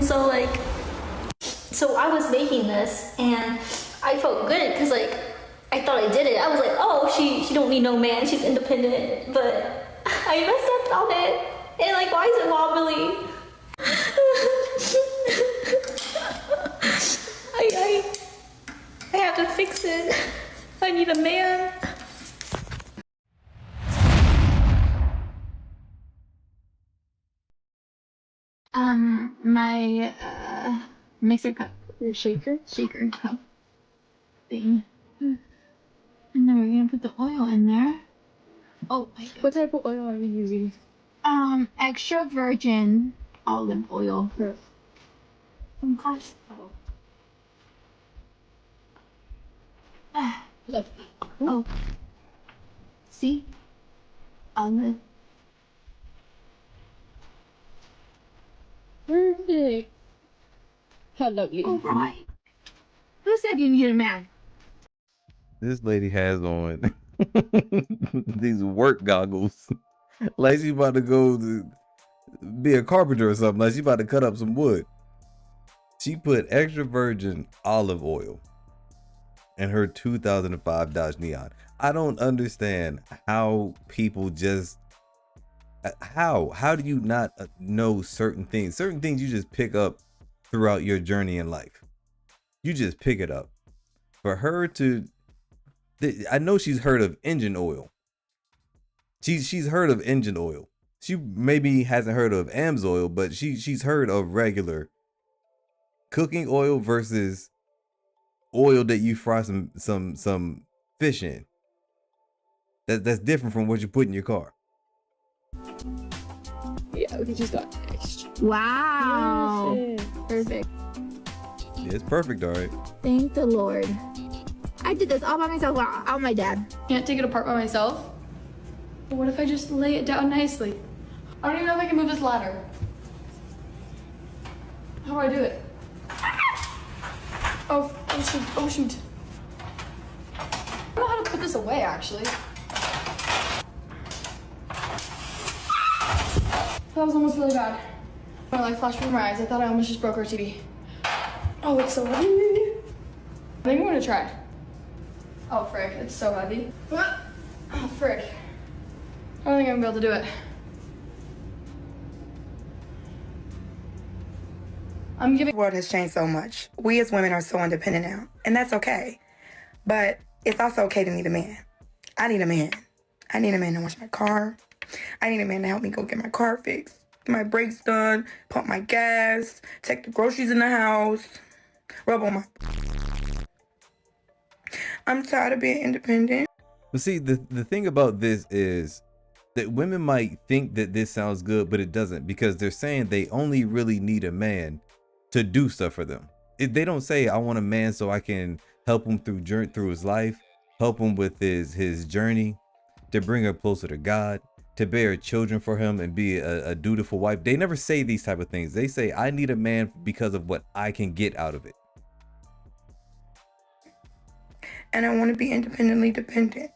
so like, so I was making this and I felt good because like I thought I did it. I was like, oh, she don't need no man, she's independent. But I messed up on it, and like, why is it wobbly? I have to fix it. I need a man. My mixer cup, or shaker cup thing. And then we're gonna put the oil in there. Oh my god. What type of oil are we using? Extra virgin olive oil. From Costco. Look. Oh. See? Olive. Perfect. How lovely. Alright. Who said you need a man? This lady has on these work goggles. Like she about to go to be a carpenter or something. Like she about to cut up some wood. She put extra virgin olive oil in her 2005 Dodge Neon. I don't understand how people just how do you not know certain things? Certain things you just pick up throughout your journey in life. You just pick it up. For her to, I know she's heard of engine oil. She's heard of engine oil. She maybe hasn't heard of AMSOIL, but she's heard of regular cooking oil versus oil that you fry some fish in. That's different from what you put in your car. Yeah, we just got extra. Wow. Yes, Perfect. Yeah, it's perfect, all right. Thank the Lord. I did this all by myself without my dad. Can't take it apart by myself. But what if I just lay it down nicely? I don't even know if I can move this ladder. How do I do it? Oh shoot, oh shoot. I don't know how to put this away, actually. That was almost really bad. My light flashed before my eyes. I thought I almost just broke our TV. Oh, it's so heavy. I think I'm gonna try. Oh, frick, it's so heavy. Oh, frick. I don't think I'm gonna be able to do it. The world has changed so much. We as women are so independent now, and that's okay. But it's also okay to need a man. I need a man. I need a man to wash my car. I need a man to help me go get my car fixed, get my brakes done, pump my gas, take the groceries in the house, rub on my... I'm tired of being independent. But see, the thing about this is that women might think that this sounds good, but it doesn't, because they're saying they only really need a man to do stuff for them. They don't say, I want a man so I can help him through his life, help him with his journey, to bring her closer to God, to bear children for him and be a dutiful wife. They never say these type of things. They say, I need a man because of what I can get out of it. And I want to be independently dependent.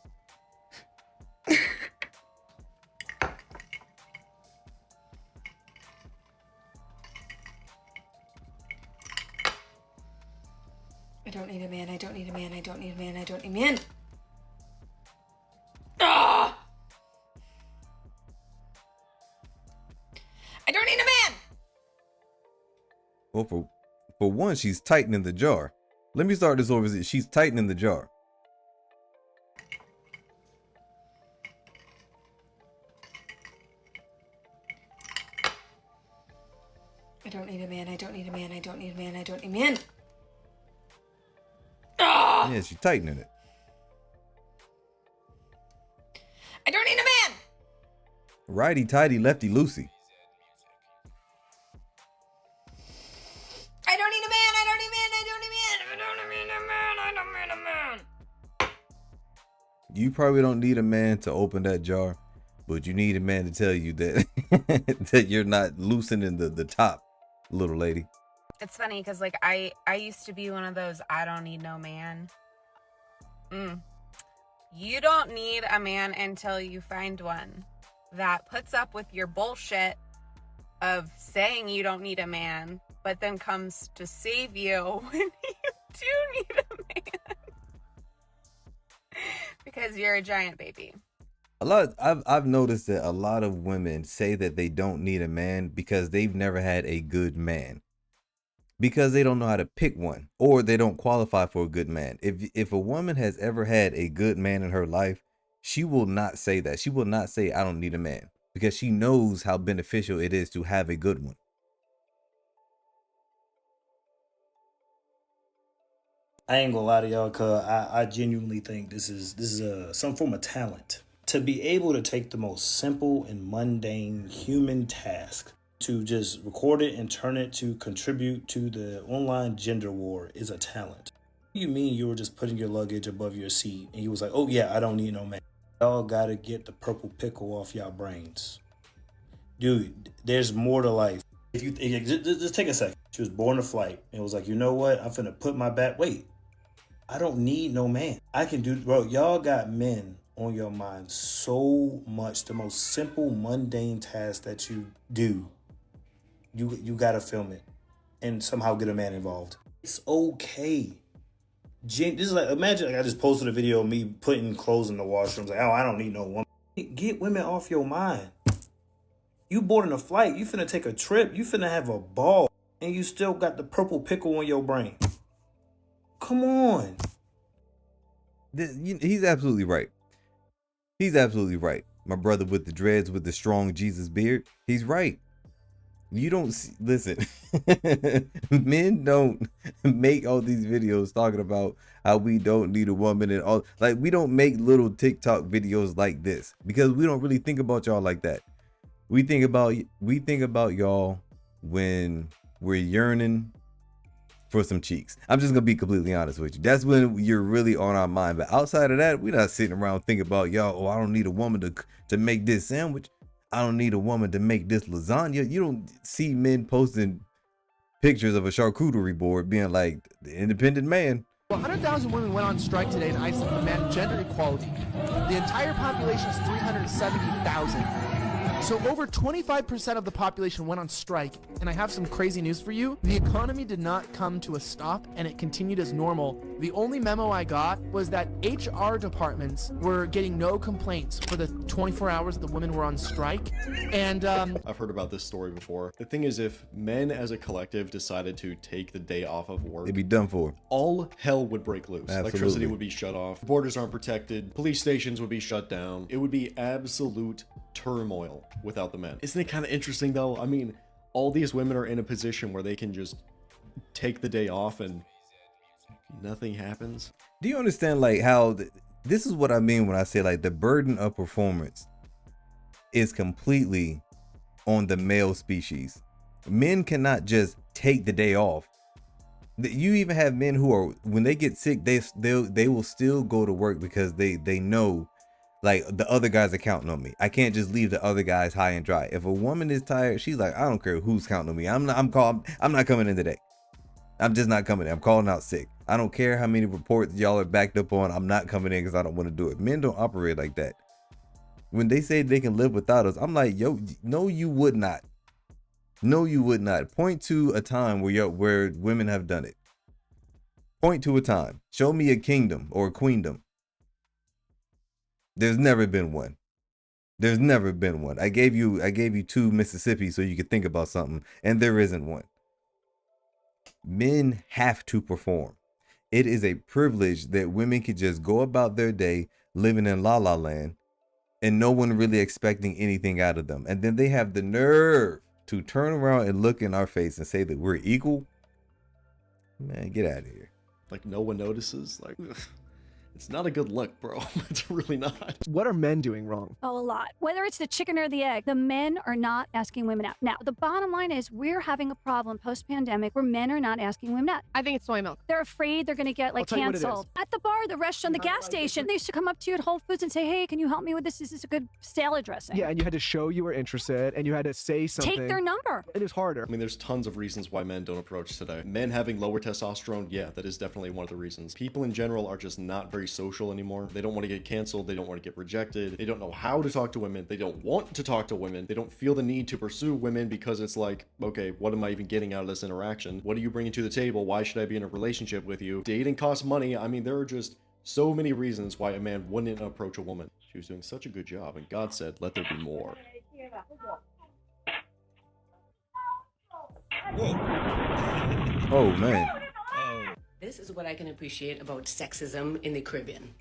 I don't need a man, I don't need a man, I don't need a man, I don't need a man. Ah! I don't need a man! Well, for one, she's tightening the jar. Let me start this over. She's tightening the jar. I don't need a man, I don't need a man, I don't need a man, I don't need a man. Ah! Yeah, she's tightening it. I don't need a man! Righty tighty, lefty loosey. I don't need a man, I don't need a man, I don't need a man, I don't need a man, I don't need a man. You probably don't need a man to open that jar, but you need a man to tell you that that you're not loosening the top, little lady. It's funny because like I used to be one of those I don't need no man. You don't need a man until you find one that puts up with your bullshit of saying you don't need a man, but then comes to save you when you do need a man. Because you're a giant baby. I've noticed that a lot of women say that they don't need a man because they've never had a good man. Because they don't know how to pick one, or they don't qualify for a good man. If a woman has ever had a good man in her life, she will not say that. She will not say, I don't need a man, because she knows how beneficial it is to have a good one. I ain't gonna lie to y'all, cause I genuinely think this is some form of talent. To be able to take the most simple and mundane human task to just record it and turn it to contribute to the online gender war is a talent. What do you mean you were just putting your luggage above your seat and you was like, oh yeah, I don't need no man? Y'all gotta get the purple pickle off y'all brains. Dude, there's more to life. If you just take a second. She was born to flight and was like, you know what? I'm finna put my back. Wait, I don't need no man. I can do, bro. Y'all got men on your mind so much. The most simple, mundane task that you do, you gotta film it and somehow get a man involved. It's okay. This is like, imagine like I just posted a video of me putting clothes in the washroom. Like, oh, I don't need no woman. Get women off your mind. You boarding a flight. You finna take a trip. You finna have a ball. And you still got the purple pickle on your brain. Come on. He's absolutely right. He's absolutely right. My brother with the dreads with the strong Jesus beard. He's right. You don't listen. Men don't make all these videos talking about how we don't need a woman and all. Like, we don't make little TikTok videos like this because we don't really think about y'all like that. We think about y'all when we're yearning for some cheeks. I'm just gonna be completely honest with you. That's when you're really on our mind. But outside of that, we're not sitting around thinking about y'all. Oh, I don't need a woman to make this sandwich. I don't need a woman to make this lasagna. You don't see men posting pictures of a charcuterie board being like the independent man. 100,000 women went on strike today in Iceland to demand gender equality. The entire population is 370,000. So over 25% of the population went on strike, and I have some crazy news for you. The economy did not come to a stop, and it continued as normal. The only memo I got was that HR departments were getting no complaints for the 24 hours that the women were on strike. And I've heard about this story before. The thing is, if men as a collective decided to take the day off of work, they'd be done for. All hell would break loose. Absolutely. Electricity would be shut off. Borders aren't protected. Police stations would be shut down. It would be absolute turmoil without the men. Isn't it kind of interesting though? I mean, all these women are in a position where they can just take the day off and nothing happens. Do you understand like how this is what I mean when I say like the burden of performance is completely on the male species. Men cannot just take the day off. You even have men who are, when they get sick, they will still go to work because they know like the other guys are counting on me. I can't just leave the other guys high and dry. If a woman is tired, she's like, I don't care who's counting on me. I'm not coming in today. I'm just not coming in. I'm calling out sick. I don't care how many reports y'all are backed up on. I'm not coming in because I don't want to do it. Men don't operate like that. When they say they can live without us, I'm like, yo, no, you would not. No, you would not. Point to a time where women have done it. Point to a time. Show me a kingdom or a queendom. There's never been one. There's never been one. I gave you 2 Mississippi so you could think about something, and there isn't one. Men have to perform. It is a privilege that women can just go about their day living in la la land and no one really expecting anything out of them. And then they have the nerve to turn around and look in our face and say that we're equal. Man, get out of here. Like no one notices. Like, it's not a good look, bro. It's really not. what are men doing wrong? Oh, a lot. Whether it's the chicken or the egg, the men are not asking women out. Now, the bottom line is we're having a problem post-pandemic where men are not asking women out. I think it's soy milk. They're afraid they're going to get like canceled. At the bar, the restaurant, the gas station, they used to come up to you at Whole Foods and say, hey, can you help me with this? Is this a good salad dressing? Yeah, and you had to show you were interested, and you had to say something. Take their number. It is harder. I mean, there's tons of reasons why men don't approach today. Men having lower testosterone, yeah, that is definitely one of the reasons. People in general are just not very very social anymore. They don't want to get canceled. They don't want to get rejected. They don't know how to talk to women. They don't want to talk to women. They don't feel the need to pursue women because it's like, okay, what am I even getting out of this interaction? What are you bringing to the table? Why should I be in a relationship with you? Dating costs money. I mean, there are just so many reasons why a man wouldn't approach a woman. She was doing such a good job, and God said, let there be more. Oh, man. This is what I can appreciate about sexism in the Caribbean.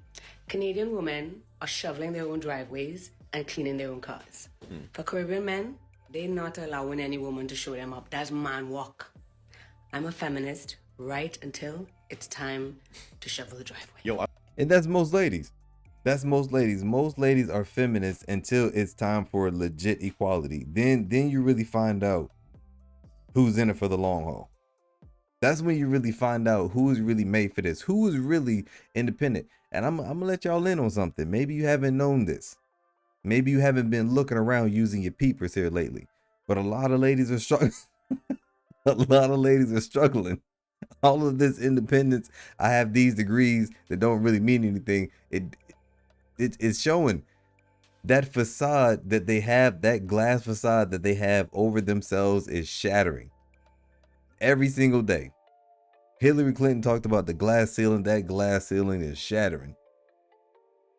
Canadian women are shoveling their own driveways and cleaning their own cars. For Caribbean men, they're not allowing any woman to show them up. That's man walk. I'm a feminist right until it's time to shovel the driveway. And that's most ladies. That's most ladies. Most ladies are feminists until it's time for legit equality. Then you really find out who's in it for the long haul. That's when you really find out who is really made for this, who is really independent. And I'm gonna let y'all in on something. Maybe you haven't known this. Maybe you haven't been looking around using your peepers here lately. But a lot of ladies are struggling. A lot of ladies are struggling. All of this independence, I have these degrees that don't really mean anything. It's showing that facade that they have, that glass facade that they have over themselves is shattering every single day. Hillary Clinton talked about the glass ceiling. That glass ceiling is shattering.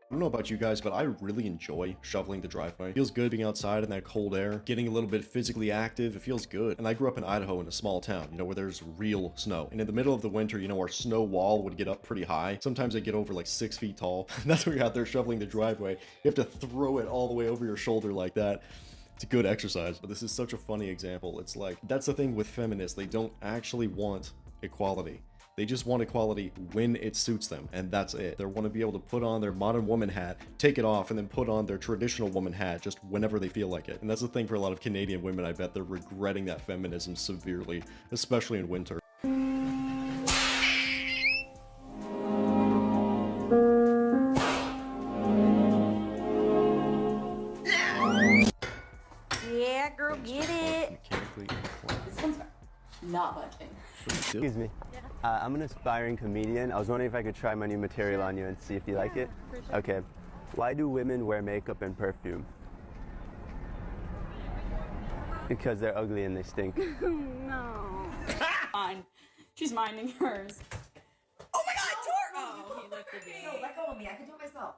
I don't know about you guys, but I really enjoy shoveling the driveway. It feels good being outside in that cold air, getting a little bit physically active. It feels good. And I grew up in Idaho in a small town, you know, where there's real snow. And in the middle of the winter, you know, our snow wall would get up pretty high. Sometimes they get over like 6 feet tall. That's when you're out there shoveling the driveway. You have to throw it all the way over your shoulder like that. It's a good exercise, but this is such a funny example. It's like, that's the thing with feminists. They don't actually want equality. They just want equality when it suits them, and that's it. They want to be able to put on their modern woman hat, take it off, and then put on their traditional woman hat just whenever they feel like it. And that's the thing for a lot of Canadian women. I bet they're regretting that feminism severely, especially in winter. Yeah, girl, get it. This one's not budging. Excuse me. I'm an aspiring comedian. I was wondering if I could try my new material on you and see if you like it. Okay. Why do women wear makeup and perfume? Because they're ugly and they stink. No. Fine. She's minding hers. Oh my God, Tor! Oh, he lifted me. No, let go of me. I can do it myself.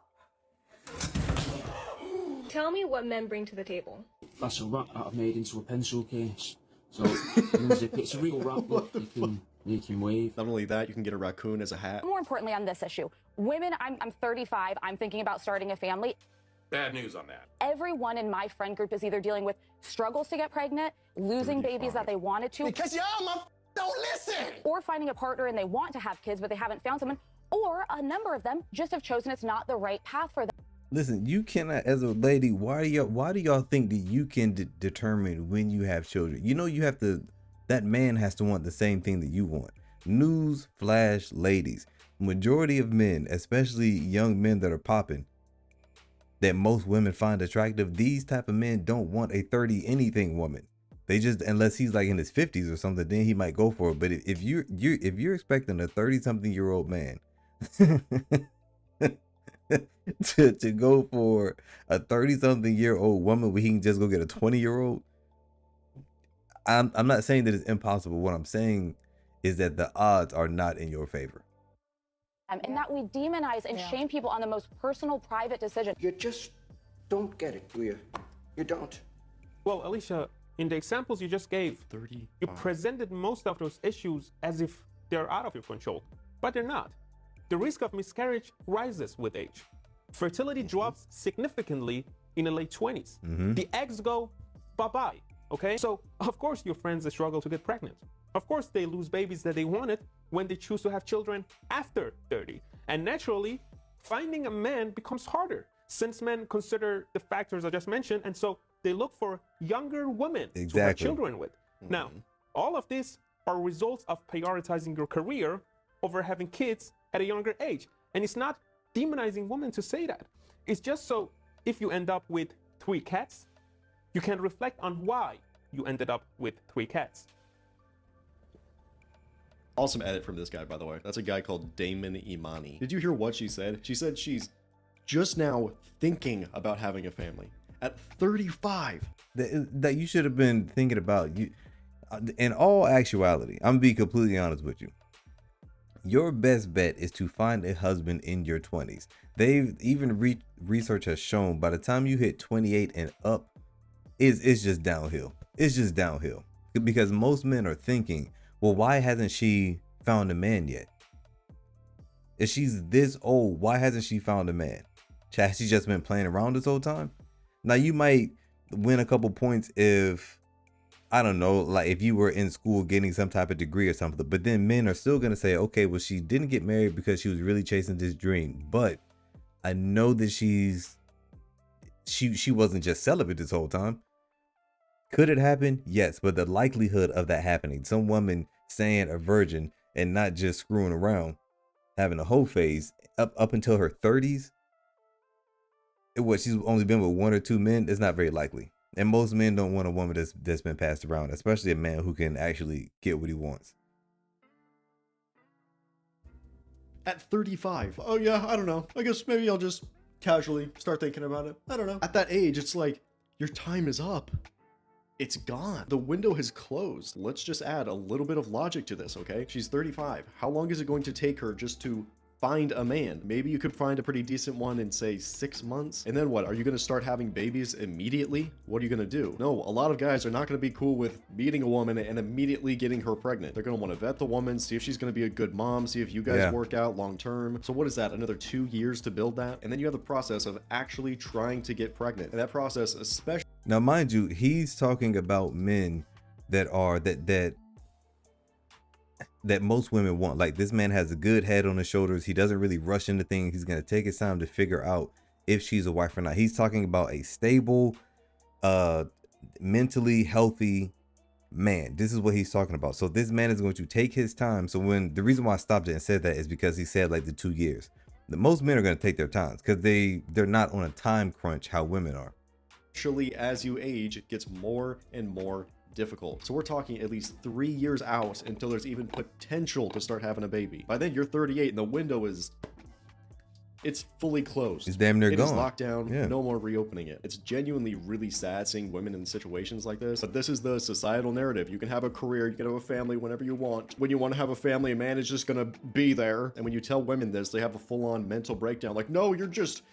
Tell me what men bring to the table. That's a rat that I've made into a pencil case. So, unzip it. It's a real rat, look. You can make him wave. Not only that, you can get a raccoon as a hat. More importantly on this issue, women, I'm 35, I'm thinking about starting a family. Bad news on that. Everyone in my friend group is either dealing with struggles to get pregnant, losing babies that they wanted to. Because y'all don't listen! Or finding a partner and they want to have kids, but they haven't found someone. Or a number of them just have chosen it's not the right path for them. Listen, you cannot, as a lady, why do y'all think that you can determine when you have children? You know, you have to, that man has to want the same thing that you want. News flash, ladies. Majority of men, especially young men that are popping, that most women find attractive, these type of men don't want a 30-anything woman. They just, unless he's like in his 50s or something, then he might go for it. But if you're expecting a 30-something-year-old man to go for a 30-something-year-old woman where he can just go get a 20-year-old, I'm not saying that it's impossible. What I'm saying is that the odds are not in your favor. And that we demonize and shame people on the most personal, private decision. You just don't get it, do you? You don't. Well, Alicia, in the examples you just gave, you presented most of those issues as if they're out of your control, but they're not. The risk of miscarriage rises with age. Fertility drops significantly in the late 20s. The eggs go bye-bye, okay? So, of course, your friends struggle to get pregnant. Of course, they lose babies that they wanted when they choose to have children after 30. And naturally, finding a man becomes harder since men consider the factors I just mentioned, and so they look for younger women to have children with. Now, all of these are results of prioritizing your career over having kids at a younger age. And it's not demonizing women to say that. It's just so if you end up with 3 cats, you can reflect on why you ended up with 3 cats. Awesome edit from this guy, by the way. That's a guy called Damon Imani. Did you hear what she said? She said she's just now thinking about having a family at 35. That you should have been thinking about. You, in all actuality, I'm gonna be completely honest with you. Your best bet is to find a husband in your 20s. They've even research has shown by the time you hit 28 and up, it's just downhill. It's just downhill because most men are thinking, well, why hasn't she found a man yet? If she's this old, why hasn't she found a man? Has she just been playing around this whole time? Now you might win a couple points if, I don't know, like if you were in school getting some type of degree or something, but then men are still going to say, okay, well, she didn't get married because she was really chasing this dream. But I know that she wasn't just celibate this whole time. Could it happen? Yes. But the likelihood of that happening, some woman staying a virgin and not just screwing around, having a whole phase up until her 30s, she's only been with one or two men, it's not very likely. And most men don't want a woman that's been passed around, especially a man who can actually get what he wants. At 35. Oh yeah, I don't know. I guess maybe I'll just casually start thinking about it. I don't know. At that age, it's like, your time is up. It's gone. The window has closed. Let's just add a little bit of logic to this, okay? She's 35. How long is it going to take her just to find a man? Maybe you could find a pretty decent one in, say, 6 months. And then what? Are you going to start having babies immediately? What are you going to do? No, a lot of guys are not going to be cool with meeting a woman and immediately getting her pregnant. They're going to want to vet the woman, see if she's going to be a good mom, see if you guys work out long term. So what is that? Another 2 years to build that? And then you have the process of actually trying to get pregnant. And that process, especially... Now, mind you, he's talking about men that are that most women want. Like, this man has a good head on his shoulders. He doesn't really rush into things. He's going to take his time to figure out if she's a wife or not. He's talking about a stable, mentally healthy man. This is what he's talking about. So this man is going to take his time. So the reason why I stopped it and said that is because he said like the 2 years. Most men are going to take their time because they're not on a time crunch how women are. Actually, as you age, it gets more and more difficult. So we're talking at least 3 years out until there's even potential to start having a baby. By then you're 38 and the window it's fully closed. It's damn near It gone. is locked down. Yeah. No more reopening it. It's genuinely really sad seeing women in situations like this. But this is the societal narrative. You can have a career, you can have a family whenever you want. When you want to have a family, a man is just gonna be there. And when you tell women this, they have a full-on mental breakdown. Like, no, you're just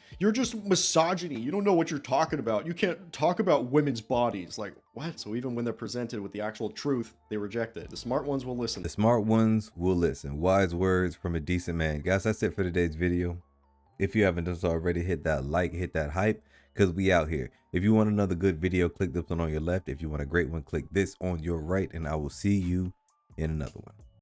misogyny. You don't know what you're talking about. You can't talk about women's bodies. Like, what? So even when they're presented with the actual truth, they reject it. The smart ones will listen. The smart ones will listen. Wise words from a decent man. Guys, that's it for today's video. If you haven't done so already, hit that like, hit that hype, because we out here. If you want another good video, click this one on your left. If you want a great one, click this on your right, and I will see you in another one.